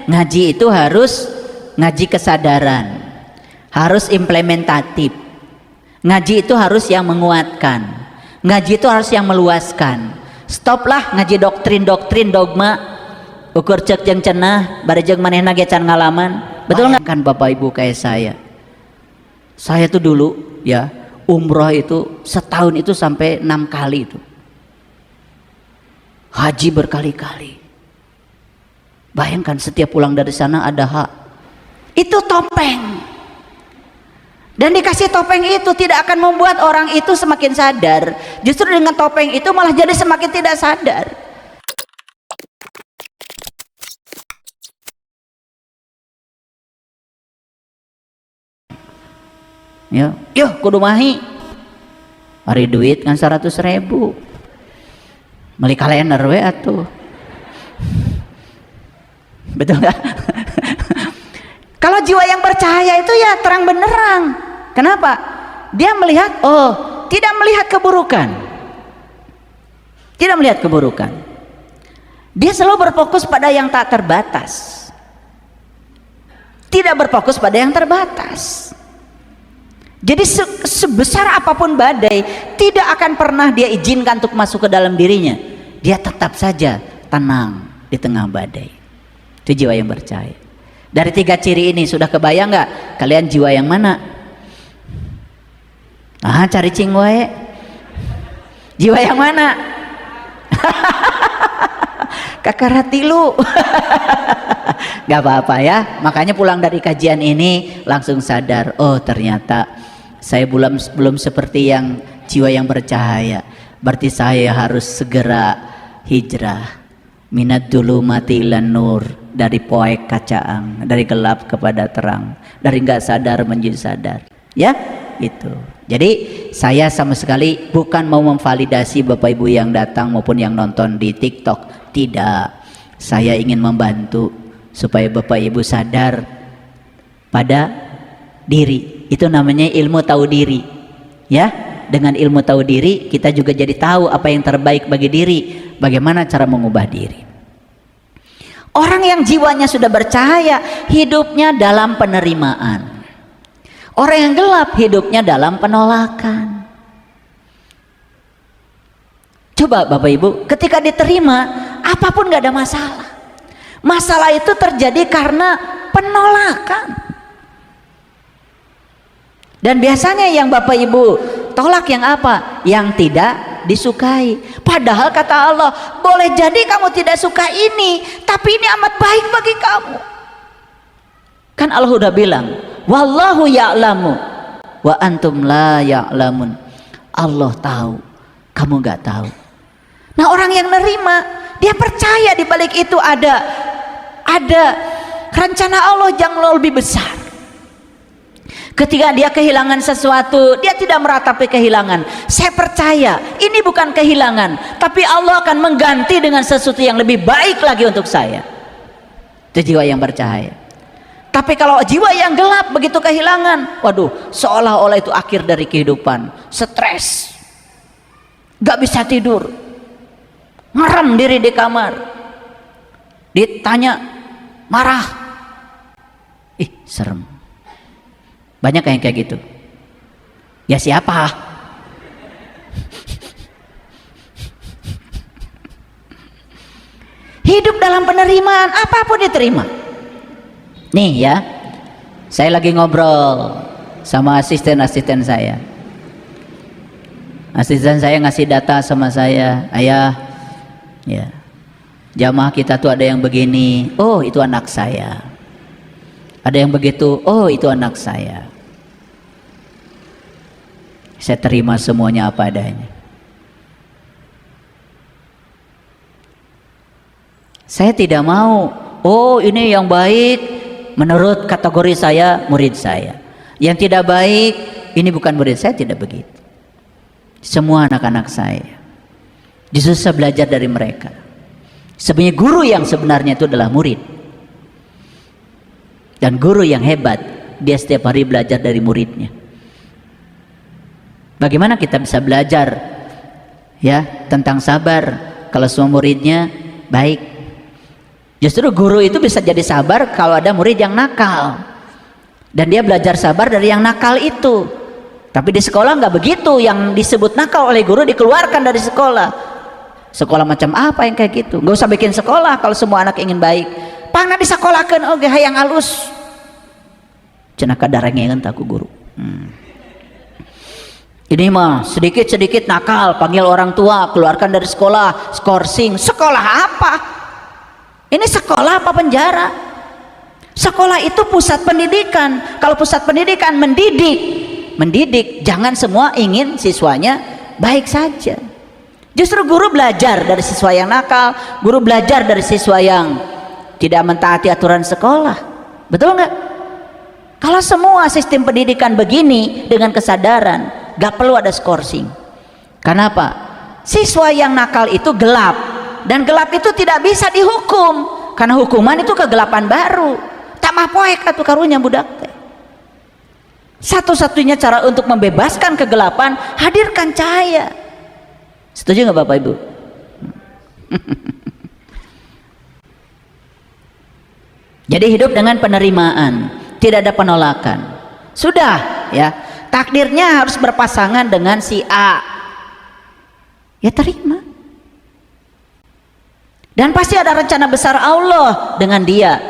ngaji itu harus ngaji kesadaran, harus implementatif. Ngaji itu harus yang menguatkan, ngaji itu harus yang meluaskan. Stoplah ngaji doktrin-doktrin dogma, ukur cek jeung cenah barejeng manehna ge can ngalaman. Betul nggak kan Bapak Ibu? Kayak saya tuh dulu ya umroh itu setahun itu sampai 6 kali itu, haji berkali-kali. Bayangkan setiap pulang dari sana ada hak. Itu topeng. Dan dikasih topeng itu tidak akan membuat orang itu semakin sadar. Justru dengan topeng itu malah jadi semakin tidak sadar. Ya, yuk kudu mahi. Hari duit kan 100.000. Beli kalender we atuh. Betul nggak? Kalau jiwa yang percaya itu ya terang benderang. Kenapa? Dia melihat, oh, tidak melihat keburukan. Tidak melihat keburukan. Dia selalu berfokus pada yang tak terbatas. Tidak berfokus pada yang terbatas. Jadi sebesar apapun badai, tidak akan pernah dia izinkan untuk masuk ke dalam dirinya. Dia tetap saja tenang di tengah badai. Itu jiwa yang percaya. Dari 3 ciri ini sudah kebayang nggak kalian jiwa yang mana? Cari cing wae. Jiwa yang mana? Kakarati lu. Gak apa-apa ya. Makanya pulang dari kajian ini langsung sadar, oh ternyata saya belum seperti yang jiwa yang bercahaya. Berarti saya harus segera hijrah. Minat dulu mati ilan nur, dari poek kacaang, dari gelap kepada terang, dari nggak sadar menjadi sadar. Ya, itu. Jadi saya sama sekali bukan mau memvalidasi Bapak Ibu yang datang maupun yang nonton di TikTok. Tidak. Saya ingin membantu supaya Bapak Ibu sadar pada diri. Itu namanya ilmu tahu diri. Ya, dengan ilmu tahu diri kita juga jadi tahu apa yang terbaik bagi diri, bagaimana cara mengubah diri. Orang yang jiwanya sudah bercahaya, hidupnya dalam penerimaan. Orang yang gelap, hidupnya dalam penolakan. Coba Bapak Ibu, ketika diterima, apapun gak ada masalah. Masalah itu terjadi karena penolakan. Dan biasanya yang Bapak Ibu tolak yang apa? Yang tidak disukai. Padahal kata Allah, boleh jadi kamu tidak suka ini, tapi ini amat baik bagi kamu. Kan Allah udah bilang, wallahu ya'lamu wa antum la ya'lamun. Allah tahu, kamu gak tahu. Nah, orang yang nerima, dia percaya di balik itu ada rencana Allah yang lebih besar. Ketika dia kehilangan sesuatu, dia tidak meratapi kehilangan. Saya percaya ini bukan kehilangan, tapi Allah akan mengganti dengan sesuatu yang lebih baik lagi untuk saya. Itu jiwa yang bercahaya. Tapi kalau jiwa yang gelap, begitu kehilangan, waduh, seolah-olah itu akhir dari kehidupan. Stres, gak bisa tidur, ngerem diri di kamar, ditanya marah, ih serem. Banyak yang kayak gitu. Ya siapa? Hidup dalam penerimaan, apapun diterima. Nih ya, saya lagi ngobrol sama asisten saya. Asisten saya ngasih data sama saya, ayah, ya, jamaah kita tuh ada yang begini, oh itu anak saya. Ada yang begitu, oh itu anak saya. Saya terima semuanya apa adanya. Saya tidak mau, oh ini yang baik menurut kategori saya, murid saya. Yang tidak baik, ini bukan murid saya, tidak begitu. Semua anak-anak saya. Justru saya belajar dari mereka. Sebenarnya guru yang sebenarnya itu adalah murid. Dan guru yang hebat, dia setiap hari belajar dari muridnya. Bagaimana kita bisa belajar ya tentang sabar kalau semua muridnya baik? Justru guru itu bisa jadi sabar kalau ada murid yang nakal, dan dia belajar sabar dari yang nakal itu. Tapi di sekolah nggak begitu, yang disebut nakal oleh guru dikeluarkan dari sekolah. Sekolah macam apa yang kayak gitu? Nggak usah bikin sekolah kalau semua anak ingin baik. Pangna disekolahkan oge hayang alus. Cenah kadarengeun taku guru. Ini mah sedikit-sedikit nakal, panggil orang tua, keluarkan dari sekolah, skorsing. Sekolah apa? Ini sekolah apa penjara? Sekolah itu pusat pendidikan. Kalau pusat pendidikan mendidik, jangan semua ingin siswanya baik saja. Justru guru belajar dari siswa yang nakal, guru belajar dari siswa yang tidak mentaati aturan sekolah. Betul nggak? Kalau semua sistem pendidikan begini dengan kesadaran, gak perlu ada skorsing. Kenapa? Siswa yang nakal itu gelap, dan gelap itu tidak bisa dihukum, karena hukuman itu kegelapan baru. Tamah poek atuh karunya budak teh. Satu-satunya cara untuk membebaskan kegelapan, hadirkan cahaya. Setuju nggak Bapak Ibu? Jadi hidup dengan penerimaan, tidak ada penolakan. Sudah ya, takdirnya harus berpasangan dengan si A, ya terima. Dan pasti ada rencana besar Allah dengan dia,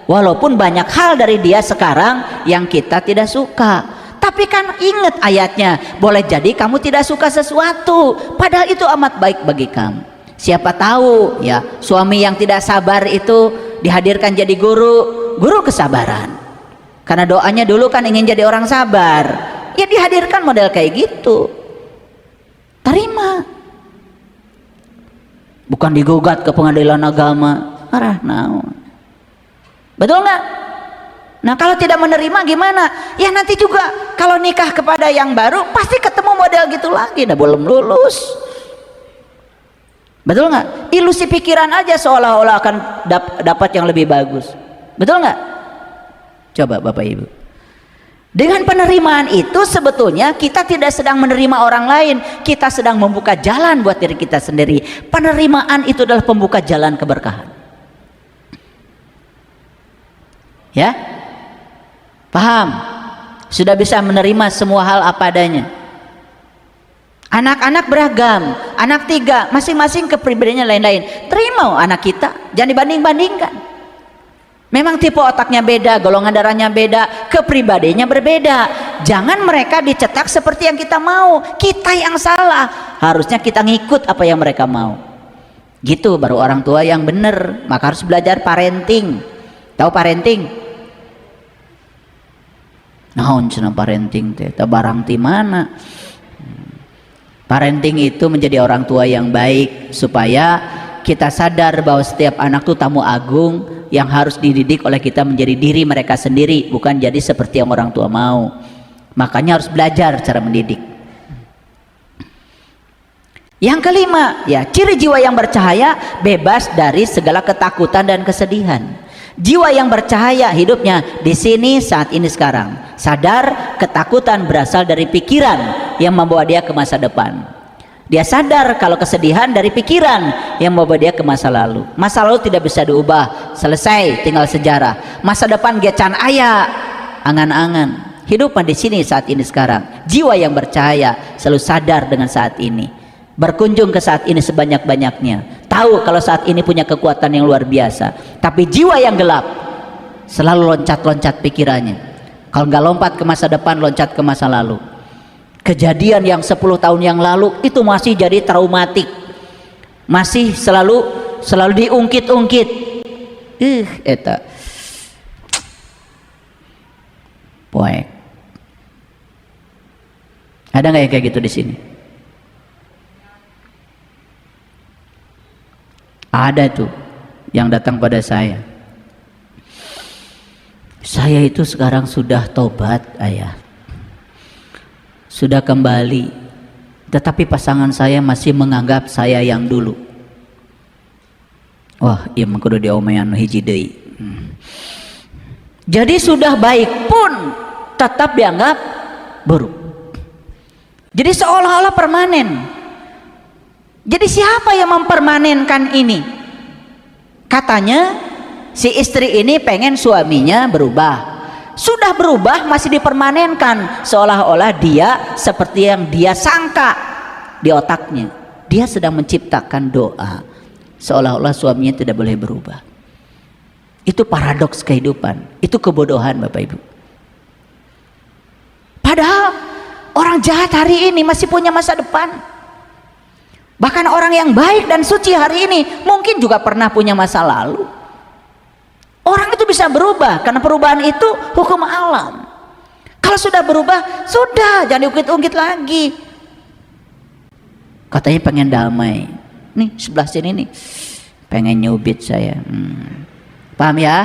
walaupun banyak hal dari dia sekarang yang kita tidak suka. Tapi kan ingat ayatnya, boleh jadi kamu tidak suka sesuatu, padahal itu amat baik bagi kamu. Siapa tahu ya, suami yang tidak sabar itu dihadirkan jadi guru kesabaran. Karena doanya dulu kan ingin jadi orang sabar, ya dihadirkan model kayak gitu. Terima. Bukan digugat ke pengadilan agama, arah naon. Betul nggak? Nah kalau tidak menerima gimana? Ya nanti juga kalau nikah kepada yang baru pasti ketemu model gitu lagi. Nah belum lulus. Betul nggak? Ilusi pikiran aja seolah-olah akan dapat yang lebih bagus. Betul nggak? Coba Bapak Ibu. Dengan penerimaan itu sebetulnya kita tidak sedang menerima orang lain, kita sedang membuka jalan buat diri kita sendiri. Penerimaan itu adalah pembuka jalan keberkahan. Ya? Paham? Sudah bisa menerima semua hal apa adanya. Anak-anak beragam, anak 3, masing-masing kepribadiannya lain-lain. Terima anak kita, jangan dibanding-bandingkan. Memang tipe otaknya beda, golongan darahnya beda, kepribadiannya berbeda. Jangan mereka dicetak seperti yang kita mau. Kita yang salah, harusnya kita ngikut apa yang mereka mau. Gitu baru orang tua yang benar. Maka harus belajar parenting. Tahu parenting? Naon cenah parenting teh? Barang ti mana? Parenting itu menjadi orang tua yang baik supaya kita sadar bahwa setiap anak itu tamu agung yang harus dididik oleh kita menjadi diri mereka sendiri, bukan jadi seperti yang orang tua mau. Makanya harus belajar cara mendidik. Yang kelima, ya, ciri jiwa yang bercahaya bebas dari segala ketakutan dan kesedihan. Jiwa yang bercahaya hidupnya di sini saat ini sekarang. Sadar ketakutan berasal dari pikiran yang membawa dia ke masa depan. Dia sadar kalau kesedihan dari pikiran yang membawa dia ke masa lalu. Masa lalu tidak bisa diubah, selesai, tinggal sejarah. Masa depan gecan aya, angan-angan. Hidup di sini saat ini sekarang. Jiwa yang bercahaya selalu sadar dengan saat ini. Berkunjung ke saat ini sebanyak-banyaknya. Tahu kalau saat ini punya kekuatan yang luar biasa. Tapi jiwa yang gelap selalu loncat-loncat pikirannya. Kalau nggak lompat ke masa depan, loncat ke masa lalu. Kejadian yang 10 tahun yang lalu itu masih jadi traumatik. Masih selalu diungkit-ungkit. Eta. Poek. Ada nggak yang kayak gitu di sini? Ada tuh yang datang pada saya. Saya itu sekarang sudah tobat, ayah. Sudah kembali. Tetapi pasangan saya masih menganggap saya yang dulu. Wah, iya mengkudu diomean hiji deui. Jadi sudah baik pun tetap dianggap buruk. Jadi seolah-olah permanen. Jadi siapa yang mempermanenkan ini? Katanya Si istri ini pengen suaminya berubah. Sudah berubah masih dipermanenkan, seolah-olah dia seperti yang dia sangka di otaknya. Dia sedang menciptakan doa, seolah-olah suaminya tidak boleh berubah. Itu paradoks kehidupan, itu kebodohan Bapak Ibu. Padahal orang jahat hari ini masih punya masa depan. Bahkan orang yang baik dan suci hari ini mungkin juga pernah punya masa lalu. Orang itu bisa berubah karena perubahan itu hukum alam. Kalau sudah berubah, sudah, jangan diungkit-ungkit lagi. Katanya pengen damai. Nih sebelah sini nih, pengen nyubit saya. Paham ya?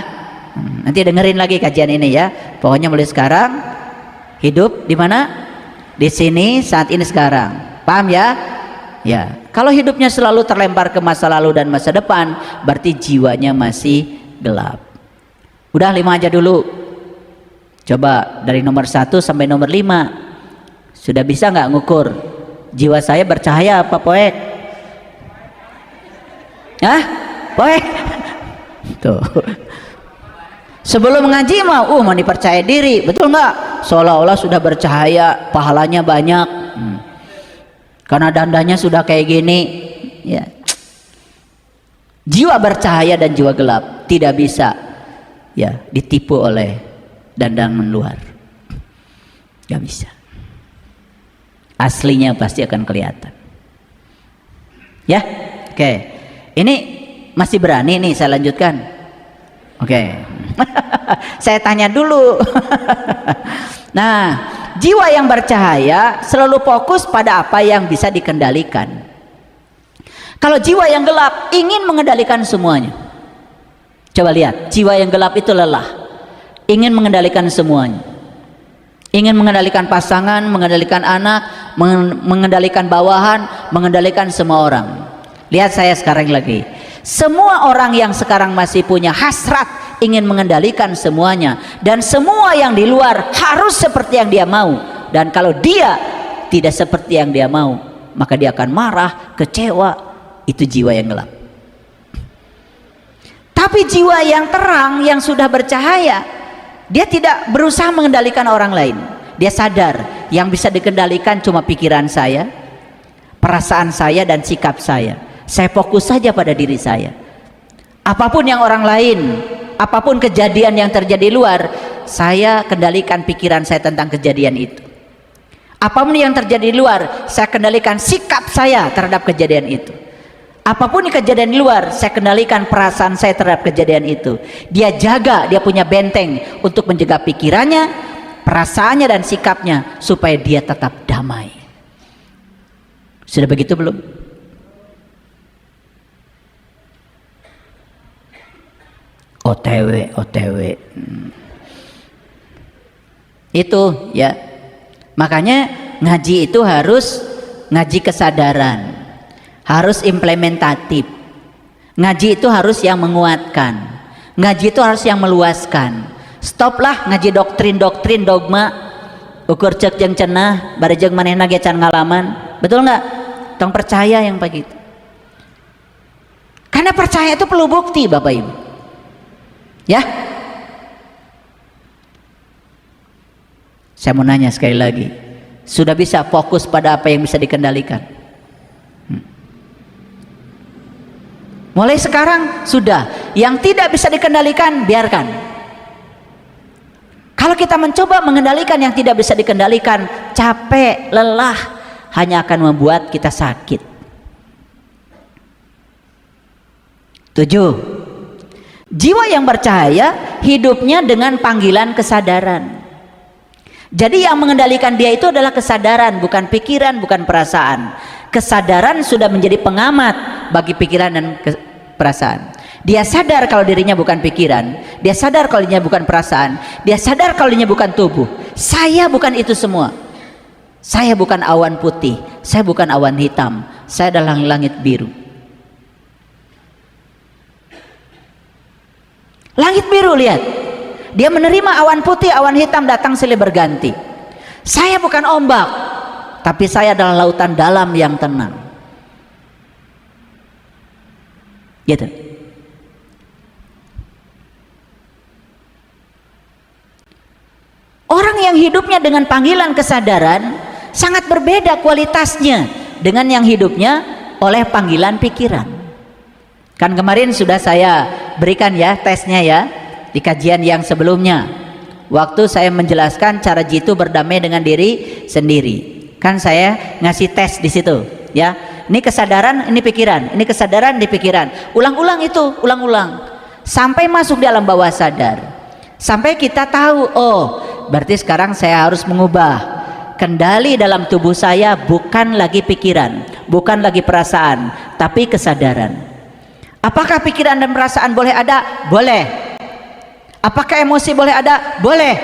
Nanti dengerin lagi kajian ini ya. Pokoknya mulai sekarang hidup di mana? Di sini, saat ini, sekarang. Paham ya? Ya. Kalau hidupnya selalu terlempar ke masa lalu dan masa depan, berarti jiwanya masih gelap. Udah 5 aja dulu. Coba dari nomor 1 sampai nomor 5. Sudah bisa nggak ngukur jiwa saya bercahaya apa poek? Hah? Poek? Tuh. Sebelum ngaji mah mau dipercaya diri, betul nggak? Seolah-olah sudah bercahaya, pahalanya banyak. Karena dandanya sudah kayak gini, ya. Jiwa bercahaya dan jiwa gelap tidak bisa ya ditipu oleh dandangan luar. Gak bisa. Aslinya pasti akan kelihatan. Ya, oke. Ini masih berani nih saya lanjutkan. Oke. Saya tanya dulu. Nah, jiwa yang bercahaya selalu fokus pada apa yang bisa dikendalikan. Kalau jiwa yang gelap ingin mengendalikan semuanya. Coba lihat, jiwa yang gelap itu lelah, ingin mengendalikan semuanya. Ingin mengendalikan pasangan, mengendalikan anak, mengendalikan bawahan, mengendalikan semua orang. Lihat saya sekarang lagi. Semua orang yang sekarang masih punya hasrat ingin mengendalikan semuanya, dan semua yang di luar harus seperti yang dia mau. Dan kalau dia tidak seperti yang dia mau, maka dia akan marah, kecewa. Itu jiwa yang gelap. Tapi jiwa yang terang, yang sudah bercahaya, dia tidak berusaha mengendalikan orang lain. Dia sadar yang bisa dikendalikan cuma pikiran saya, perasaan saya, dan sikap saya. Saya fokus saja pada diri saya. Apapun yang orang lain, apapun kejadian yang terjadi luar, saya kendalikan pikiran saya tentang kejadian itu. Apapun yang terjadi di luar, saya kendalikan sikap saya terhadap kejadian itu. Apapun yang kejadian di luar, saya kendalikan perasaan saya terhadap kejadian itu. Dia jaga, dia punya benteng untuk menjaga pikirannya, perasaannya, dan sikapnya supaya dia tetap damai. Sudah begitu belum? OTW. Itu ya. Makanya ngaji itu harus ngaji kesadaran. Harus implementatif. Ngaji itu harus yang menguatkan. Ngaji itu harus yang meluaskan. Stoplah ngaji doktrin dogma. Ukur cek jeung cenah, barejeng manehna ge can ngalaman. Betul nggak? Tong percaya yang begitu. Karena percaya itu perlu bukti, Bapak Ibu. Ya. Saya mau nanya sekali lagi. Sudah bisa fokus pada apa yang bisa dikendalikan? Mulai sekarang sudah. Yang tidak bisa dikendalikan, biarkan. Kalau kita mencoba mengendalikan yang tidak bisa dikendalikan, capek, lelah, hanya akan membuat kita sakit. 7. Jiwa yang bercahaya hidupnya dengan panggilan kesadaran. Jadi yang mengendalikan dia itu adalah kesadaran, bukan pikiran, bukan perasaan. Kesadaran sudah menjadi pengamat bagi pikiran dan perasaan. Dia sadar kalau dirinya bukan pikiran, dia sadar kalau dirinya bukan perasaan, dia sadar kalau dirinya bukan tubuh. Saya bukan itu semua. Saya bukan awan putih, saya bukan awan hitam, saya adalah langit biru. Langit biru, lihat. Dia menerima awan putih, awan hitam datang silih berganti. Saya bukan ombak, tapi saya adalah lautan dalam yang tenang. Gitu. yang hidupnya dengan panggilan kesadaran sangat berbeda kualitasnya dengan yang hidupnya oleh panggilan pikiran. Kan kemarin sudah saya berikan ya tesnya ya di kajian yang sebelumnya, waktu saya menjelaskan cara jitu berdamai dengan diri sendiri. Kan saya ngasih tes di situ ya, ini kesadaran, ini pikiran, ini kesadaran, ini pikiran, ulang-ulang itu, ulang-ulang sampai masuk dalam bawah sadar, sampai kita tahu, oh berarti sekarang saya harus mengubah kendali dalam tubuh saya, bukan lagi pikiran, bukan lagi perasaan, tapi kesadaran. Apakah pikiran dan perasaan boleh ada? Boleh. Apakah emosi boleh ada? Boleh.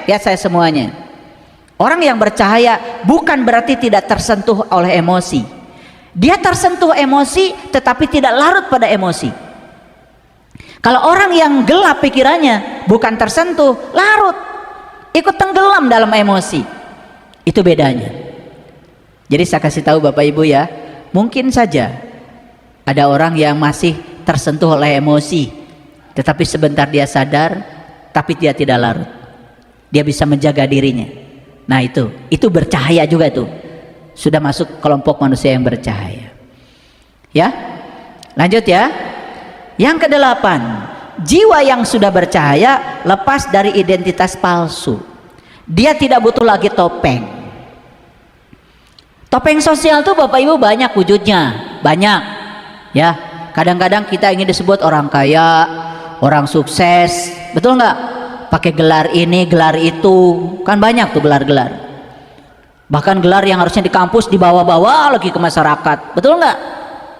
Ya, saya semuanya. Orang yang bercahaya bukan berarti tidak tersentuh oleh emosi. Dia tersentuh emosi tetapi tidak larut pada emosi. Kalau orang yang gelap pikirannya bukan tersentuh, larut, ikut tenggelam dalam emosi. Itu bedanya. Jadi saya kasih tahu Bapak Ibu ya, mungkin saja ada orang yang masih tersentuh oleh emosi, tetapi sebentar dia sadar, tapi dia tidak larut. Dia bisa menjaga dirinya. Nah itu bercahaya juga tuh. Sudah masuk kelompok manusia yang bercahaya. Ya, lanjut ya. Yang kedelapan, jiwa yang sudah bercahaya lepas dari identitas palsu. Dia tidak butuh lagi topeng. Topeng sosial tuh Bapak Ibu banyak wujudnya, banyak. Ya, kadang-kadang kita ingin disebut orang kaya, orang sukses, betul nggak? Pakai gelar ini, gelar itu, kan banyak tuh gelar-gelar. Bahkan gelar yang harusnya di kampus dibawa-bawa lagi ke masyarakat, betul nggak?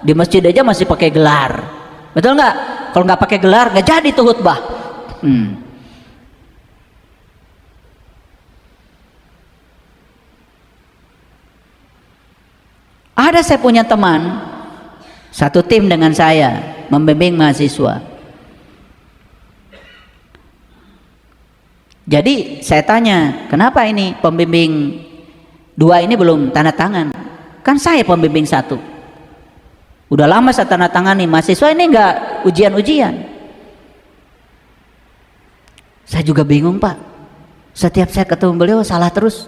Di masjid aja masih pakai gelar, betul nggak? Kalau nggak pakai gelar nggak jadi tuh khutbah. Ada saya punya teman, satu tim dengan saya membimbing mahasiswa. Jadi saya tanya, kenapa ini pembimbing 2 ini belum tanda tangan? Kan saya pembimbing 1. Udah lama saya tanda tangan nih, mahasiswa ini enggak ujian-ujian. Saya juga bingung Pak, setiap saya ketemu beliau salah terus.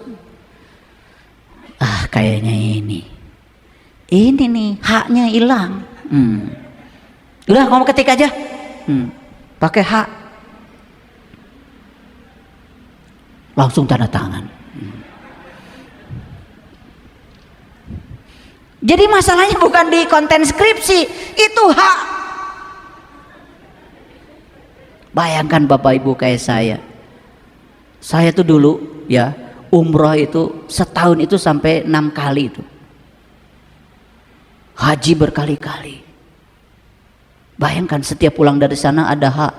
Kayaknya ini nih haknya hilang. Udah kamu ketik aja, pakai hak. Langsung tanda tangan. Jadi masalahnya bukan di konten skripsi, itu hak. Bayangkan Bapak Ibu kayak saya tuh dulu ya umroh itu setahun itu sampai 6 kali itu, haji berkali-kali. Bayangkan setiap pulang dari sana ada hak.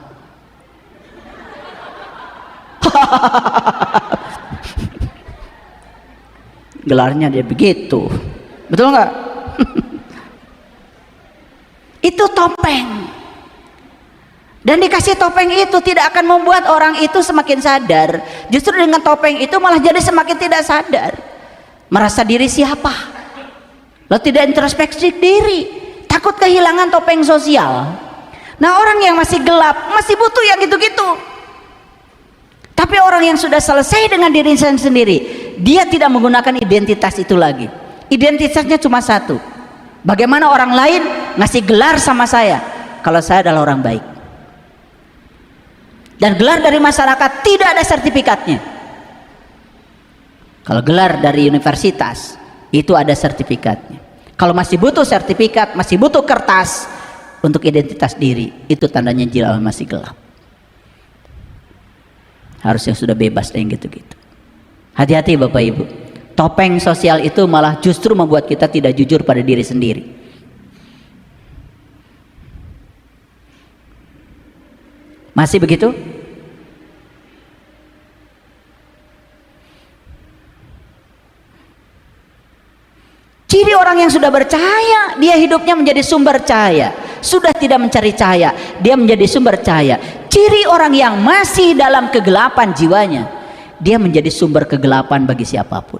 Gelarnya dia begitu, betul nggak? Itu topeng, dan dikasih topeng itu tidak akan membuat orang itu semakin sadar. Justru dengan topeng itu malah jadi semakin tidak sadar, merasa diri siapa, lo tidak introspeksi diri, takut kehilangan topeng sosial. Nah, orang yang masih gelap masih butuh yang gitu-gitu. Tapi orang yang sudah selesai dengan diri sendiri, dia tidak menggunakan identitas itu lagi. Identitasnya cuma satu. Bagaimana orang lain ngasih gelar sama saya kalau saya adalah orang baik. Dan gelar dari masyarakat tidak ada sertifikatnya. Kalau gelar dari universitas itu ada sertifikatnya. Kalau masih butuh sertifikat, masih butuh kertas untuk identitas diri, itu tandanya jiwa masih gelap. Harusnya sudah bebas dari gitu-gitu. Hati-hati Bapak Ibu, topeng sosial itu malah justru membuat kita tidak jujur pada diri sendiri. Masih begitu? Ciri orang yang sudah bercahaya, dia hidupnya menjadi sumber cahaya. Sudah tidak mencari cahaya, dia menjadi sumber cahaya. Ciri orang yang masih dalam kegelapan jiwanya, dia menjadi sumber kegelapan bagi siapapun.